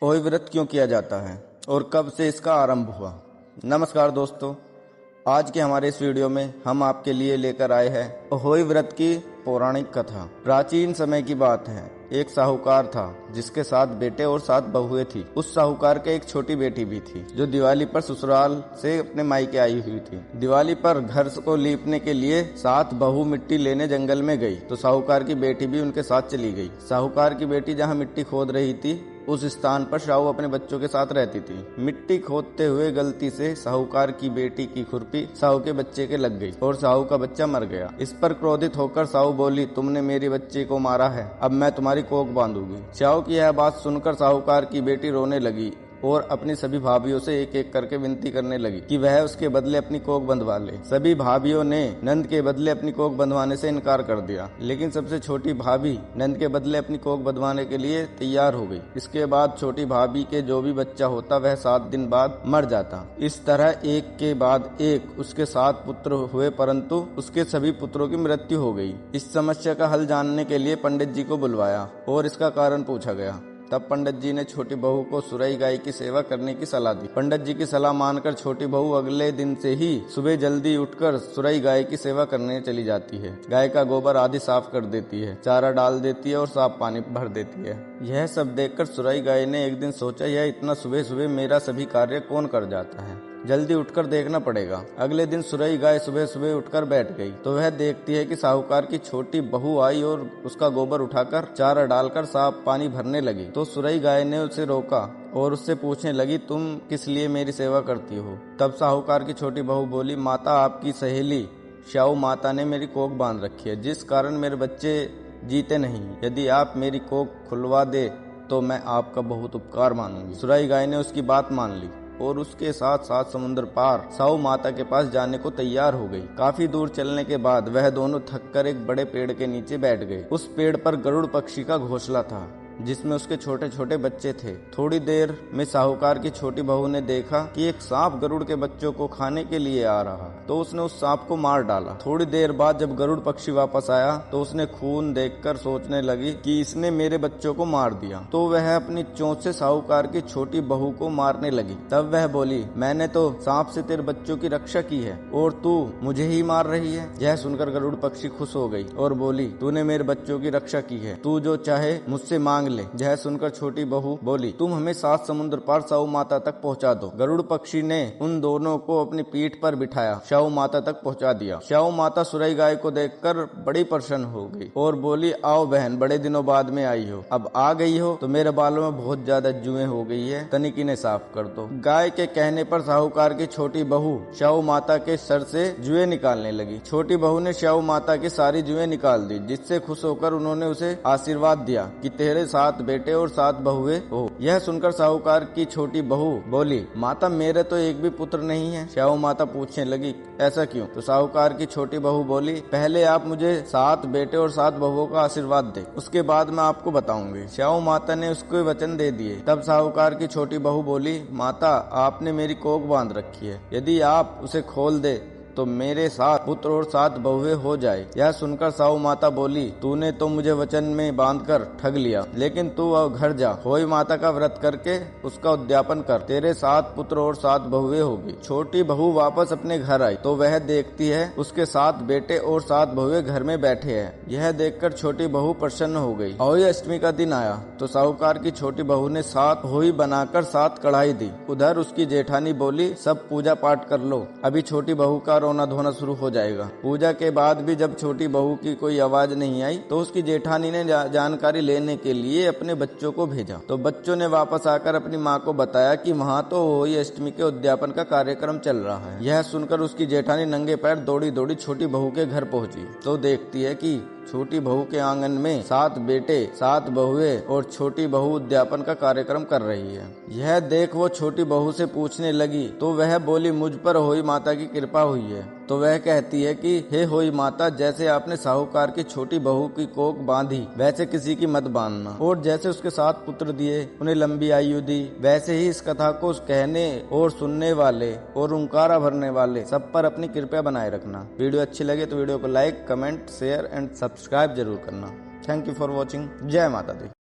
ओई व्रत क्यों किया जाता है और कब से इसका आरंभ हुआ। नमस्कार दोस्तों, आज के हमारे इस वीडियो में हम आपके लिए लेकर आए हैं अहोई व्रत की पौराणिक कथा। प्राचीन समय की बात है। एक साहूकार था जिसके 7 बेटे और 7 बहुएं थी। उस साहूकार के एक छोटी बेटी भी थी जो दिवाली पर ससुराल से अपने मायके आई हुई थी। दिवाली पर घर को लीपने के लिए 7 बहू मिट्टी लेने जंगल में गई तो साहूकार की बेटी भी उनके साथ चली गई। साहूकार की बेटी जहाँ मिट्टी खोद रही थी उस स्थान पर साहू अपने बच्चों के साथ रहती थी। मिट्टी खोदते हुए गलती से साहूकार की बेटी की खुरपी साहू के बच्चे के लग गई और साहू का बच्चा मर गया। इस पर क्रोधित होकर साहू बोली, तुमने मेरे बच्चे को मारा है, अब मैं तुम्हारी कोख बांधूंगी। साहू की यह बात सुनकर साहूकार की बेटी रोने लगी और अपनी सभी भाभियों से एक एक करके विनती करने लगी कि वह उसके बदले अपनी कोख बंधवा ले। सभी भाभियों ने नंद के बदले अपनी कोख बंधवाने से इनकार कर दिया, लेकिन सबसे छोटी भाभी नंद के बदले अपनी कोख बंधवाने के लिए तैयार हो गई। इसके बाद छोटी भाभी के जो भी बच्चा होता वह 7 दिन बाद मर जाता। इस तरह एक के बाद एक उसके 7 पुत्र हुए, परंतु उसके सभी पुत्रों की मृत्यु हो गई। इस समस्या का हल जानने के लिए पंडित जी को बुलवाया और इसका कारण पूछा गया। तब पंडित जी ने छोटी बहू को सुरई गाय की सेवा करने की सलाह दी। पंडित जी की सलाह मानकर छोटी बहू अगले दिन से ही सुबह जल्दी उठकर सुरई गाय की सेवा करने चली जाती है। गाय का गोबर आदि साफ कर देती है, चारा डाल देती है और साफ पानी भर देती है। यह सब देखकर सुरई गाय ने एक दिन सोचा, यह इतना सुबह सुबह मेरा सभी कार्य कौन कर जाता है, जल्दी उठकर देखना पड़ेगा। अगले दिन सुरई गाय सुबह सुबह उठकर बैठ गई तो वह देखती है कि साहूकार की छोटी बहू आई और उसका गोबर उठाकर चारा डालकर साफ पानी भरने लगी। तो सुरई गाय ने उसे रोका और उससे पूछने लगी, तुम किस लिए मेरी सेवा करती हो। तब साहूकार की छोटी बहू बोली, माता, आपकी सहेली श्याऊ माता ने मेरी कोख बांध रखी है, जिस कारण मेरे बच्चे जीते नहीं। यदि आप मेरी कोख खुलवा दे तो मैं आपका बहुत उपकार मानूंगी। सुरई गाय ने उसकी बात मान ली और उसके साथ साथ समुद्र पार साहू माता के पास जाने को तैयार हो गई। काफी दूर चलने के बाद वह दोनों थककर एक बड़े पेड़ के नीचे बैठ गए। उस पेड़ पर गरुड़ पक्षी का घोंसला था जिसमें उसके छोटे छोटे बच्चे थे। थोड़ी देर में साहूकार की छोटी बहू ने देखा कि एक सांप गरुड़ के बच्चों को खाने के लिए आ रहा, तो उसने उस सांप को मार डाला। थोड़ी देर बाद जब गरुड़ पक्षी वापस आया तो उसने खून देखकर सोचने लगी कि इसने मेरे बच्चों को मार दिया। तो वह अपनी चोंच से साहूकार की छोटी बहू को मारने लगी। तब वह बोली, मैंने तो सांप से तेरे बच्चों की रक्षा की है और तू मुझे ही मार रही है। यह सुनकर गरुड़ पक्षी खुश हो गई और बोली, तूने मेरे बच्चों की रक्षा की है, तू जो चाहे मुझसे मांग ले। यह सुनकर छोटी बहू बोली, तुम हमें 7 समुद्र पार साहू माता तक पहुंचा दो। गरुड़ पक्षी ने उन दोनों को अपनी पीठ पर बिठाया, साहू माता तक पहुंचा दिया। साहू माता सुरई गाय को देखकर बड़ी प्रसन्न हो गई और बोली, आओ बहन, बड़े दिनों बाद में आई हो, अब आ गई हो तो मेरे बालों में बहुत ज्यादा जुएं हो गई है, तनिक इन्हें साफ कर दो। गाय के कहने पर साहूकार की छोटी बहू साहू माता के सर से जुएं निकालने लगी। छोटी बहू ने साहू माता की सारी जुएं निकाल दी, जिससे खुश होकर उन्होंने उसे आशीर्वाद दिया कि तेरे 7 बेटे और 7 बहुएं हो। यह सुनकर साहूकार की छोटी बहू बोली, माता, मेरे तो एक भी पुत्र नहीं है। साहू माता पूछने लगी, ऐसा क्यों? तो साहूकार की छोटी बहू बोली, पहले आप मुझे 7 बेटे और 7 बहुओं का आशीर्वाद दे, उसके बाद मैं आपको बताऊंगी। साहू माता ने उसको वचन दे दिए। तब साहूकार की छोटी बहू बोली, माता, आपने मेरी कोख बांध रखी है, यदि आप उसे खोल दे तो मेरे 7 पुत्र और 7 बहुएं हो जाए। यह सुनकर साहू माता बोली, तूने तो मुझे वचन में बांधकर ठग लिया, लेकिन तू अब घर जा, होई माता का व्रत करके उसका उद्यापन कर, तेरे 7 पुत्र और 7 बहुएं होगी। छोटी बहू वापस अपने घर आई तो वह देखती है उसके 7 बेटे और 7 बहुएं घर में बैठे हैं। यह देखकर छोटी बहू प्रसन्न हो गई। होई अष्टमी का दिन आया तो साहूकार की छोटी बहू ने 7 होई बनाकर 7 कढ़ाई दी। उधर उसकी जेठानी बोली, सब पूजा पाठ कर लो, अभी छोटी बहू का रोना धोना शुरू हो जाएगा। पूजा के बाद भी जब छोटी बहू की कोई आवाज नहीं आई तो उसकी जेठानी ने जानकारी लेने के लिए अपने बच्चों को भेजा। तो बच्चों ने वापस आकर अपनी माँ को बताया कि वहाँ तो होई अष्टमी के उद्यापन का कार्यक्रम चल रहा है। यह सुनकर उसकी जेठानी नंगे पैर दौड़ी दौड़ी छोटी बहू के घर पहुंची तो देखती है कि छोटी बहू के आंगन में 7 बेटे, 7 बहुएं और छोटी बहू उद्यापन का कार्यक्रम कर रही है। यह देख वो छोटी बहू से पूछने लगी तो वह बोली, मुझ पर होई माता की कृपा हुई है। तो वह कहती है कि हे होई माता, जैसे आपने साहूकार की छोटी बहू की कोख बांधी वैसे किसी की मत बांधना, और जैसे उसके 7 पुत्र दिए, उन्हें लंबी आयु दी, वैसे ही इस कथा को कहने और सुनने वाले और हुंकारा भरने वाले सब पर अपनी कृपा बनाए रखना। वीडियो अच्छी लगे तो वीडियो को like, comment, share and subscribe जरूर करना। Thank you for watching. जय माता दी।